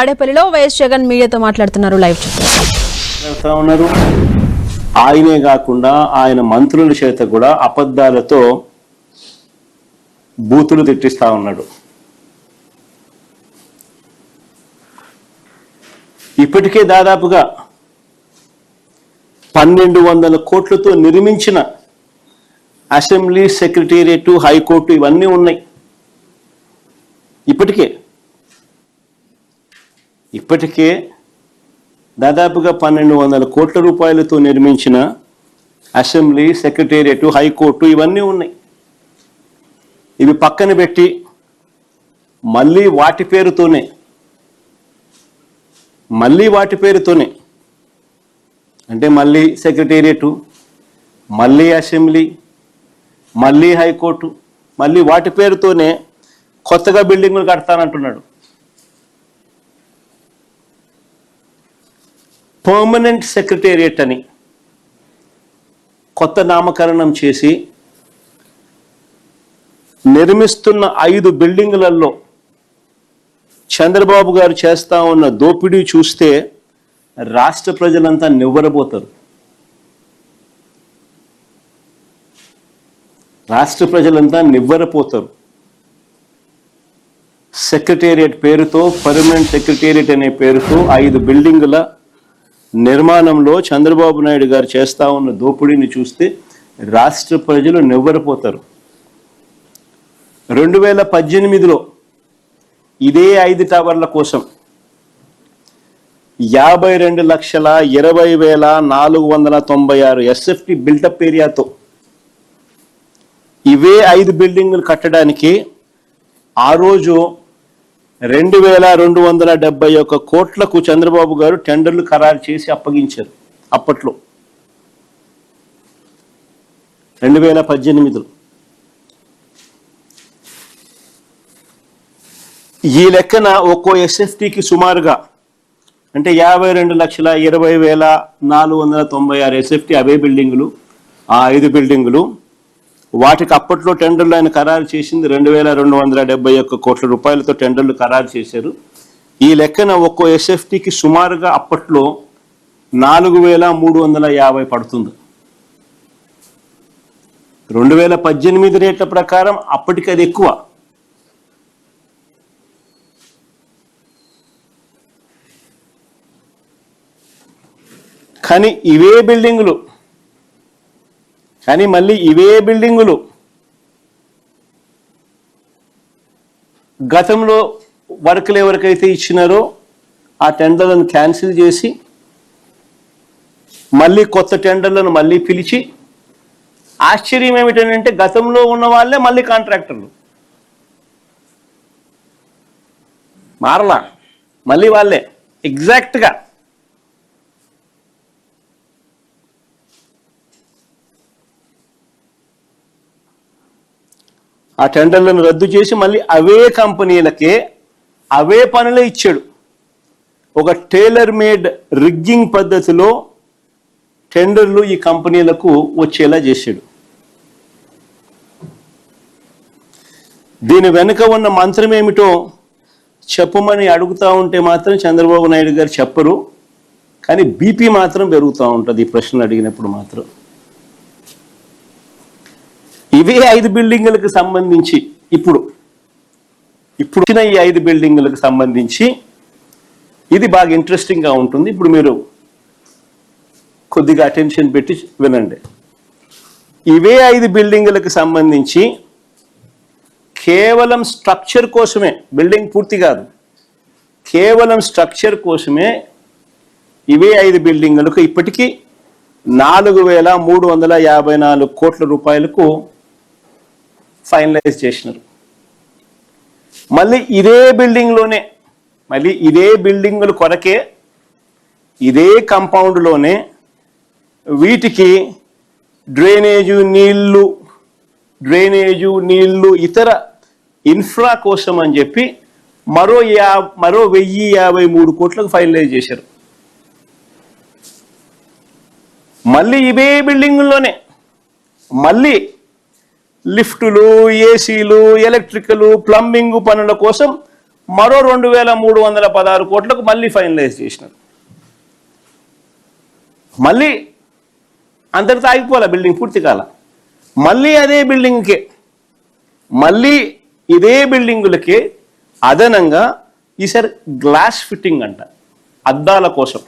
తాడేపల్లిలో వైఎస్ జగన్ మీడియాతో మాట్లాడుతున్నారు. లైవ్ ఉన్నారు. ఆయనే కాకుండా ఆయన మంత్రుల చేత కూడా అబద్ధాలతో బూతులు తిట్టిస్తా ఉన్నాడు. ఇప్పటికే దాదాపుగా 1200 కోట్లతో నిర్మించిన అసెంబ్లీ, సెక్రటేరియట్, హైకోర్టు ఇవన్నీ ఉన్నాయి. ఇప్పటికే దాదాపుగా 1200 కోట్ల రూపాయలతో నిర్మించిన అసెంబ్లీ, సెక్రటేరియట్, హైకోర్టు ఇవన్నీ ఉన్నాయి. ఇవి పక్కన పెట్టి మళ్ళీ వాటి పేరుతోనే అంటే మళ్ళీ సెక్రటేరియట్, మళ్ళీ అసెంబ్లీ, మళ్ళీ హైకోర్టు, మళ్ళీ వాటి పేరుతోనే కొత్తగా బిల్డింగులు కడతానంటున్నాడు. పర్మనెంట్ సెక్రటేరియట్ అని కొత్త నామకరణం చేసి నిర్మిస్తున్న 5 బిల్డింగులలో చంద్రబాబు గారు చేస్తా ఉన్న దోపిడీ చూస్తే రాష్ట్ర ప్రజలంతా నివ్వరబోతారు. సెక్రటేరియట్ పేరుతో, పర్మనెంట్ సెక్రటేరియట్ అనే పేరుతో 5 బిల్డింగుల నిర్మాణంలో చంద్రబాబు నాయుడు గారు చేస్తా ఉన్న దోపిడీని చూస్తే రాష్ట్ర ప్రజలు నివ్వరపోతారు. 2018లో ఇదే 5 టవర్ల కోసం 52,20,496 ఎస్ఎఫ్టీ బిల్డప్ ఏరియాతో ఇవే 5 బిల్డింగులు కట్టడానికి ఆ రోజు 2,271 కోట్లకు చంద్రబాబు గారు టెండర్లు ఖరారు చేసి అప్పగించారు. అప్పట్లో 2018లో ఈ లెక్కన ఒక్కో ఎస్ఎఫ్టీకి సుమారుగా అంటే 52,20,496 ఎస్ఎఫ్టీ అవే బిల్డింగులు, ఆ 5 బిల్డింగులు. వాటికి అప్పట్లో టెండర్లు ఆయన ఖరారు చేసింది 2,271 కోట్ల రూపాయలతో టెండర్లు ఖరారు చేశారు. ఈ లెక్కన ఒక్కో ఎస్ఎఫ్టీకి సుమారుగా అప్పట్లో 4,350 పడుతుంది. 2018 రేట్ల ప్రకారం అప్పటికి అది ఎక్కువ. కానీ మళ్ళీ ఇవే బిల్డింగులు గతంలో వర్కులు ఎవరికైతే ఇచ్చినారో ఆ టెండర్లను క్యాన్సిల్ చేసి మళ్ళీ కొత్త టెండర్లను మళ్ళీ పిలిచి, ఆశ్చర్యం ఏమిటంటే గతంలో ఉన్న వాళ్ళే మళ్ళీ కాంట్రాక్టర్లు మారలా, మళ్ళీ వాళ్ళే ఎగ్జాక్ట్గా. ఆ టెండర్లను రద్దు చేసి మళ్ళీ అవే కంపెనీలకే అవే పనులే ఇచ్చాడు. ఒక టైలర్ మేడ్ రిగ్గింగ్ పద్ధతిలో టెండర్లు ఈ కంపెనీలకు వచ్చేలా చేశాడు. దీని వెనుక ఉన్న మంత్రం ఏమిటో చెప్పమని అడుగుతూ ఉంటే మాత్రం చంద్రబాబు నాయుడు గారు చెప్పరు. కానీ బీపీ మాత్రం పెరుగుతూ ఉంటుంది ఈ ప్రశ్నలు అడిగినప్పుడు మాత్రం. ఇవే 5 బిల్డింగులకు సంబంధించి ఇప్పుడు వచ్చిన ఈ 5 బిల్డింగులకు సంబంధించి ఇది బాగా ఇంట్రెస్టింగ్గా ఉంటుంది. ఇప్పుడు మీరు కొద్దిగా అటెన్షన్ పెట్టి వినండి. ఇవే 5 బిల్డింగులకు సంబంధించి కేవలం స్ట్రక్చర్ కోసమే, బిల్డింగ్ పూర్తి కాదు, కేవలం స్ట్రక్చర్ కోసమే ఇవే 5 బిల్డింగులకు ఇప్పటికీ 4,354 కోట్ల రూపాయలకు ఫైనలైజ్ చేసినారు. మళ్ళీ ఇదే బిల్డింగుల కొరకే ఇదే కాంపౌండ్లోనే వీటికి డ్రైనేజు నీళ్లు ఇతర ఇన్ఫ్రా కోసం అని చెప్పి మరో 1,053 కోట్లకు ఫైనలైజ్ చేశారు. మళ్ళీ ఇవే బిల్డింగుల్లోనే మళ్ళీ లిఫ్టులు, ఏసీలు, ఎలక్ట్రికల్, ప్లంబింగ్ పనుల కోసం మరో 2,316 కోట్లకు మళ్ళీ ఫైనలైజ్ చేసినారు. మళ్ళీ అంతటితో ఆగిపోలే, బిల్డింగ్ పూర్తి కాల. మళ్ళీ అదే బిల్డింగ్కే, మళ్ళీ ఇదే బిల్డింగులకే అదనంగా ఈసారి గ్లాస్ ఫిట్టింగ్ అంట, అద్దాల కోసం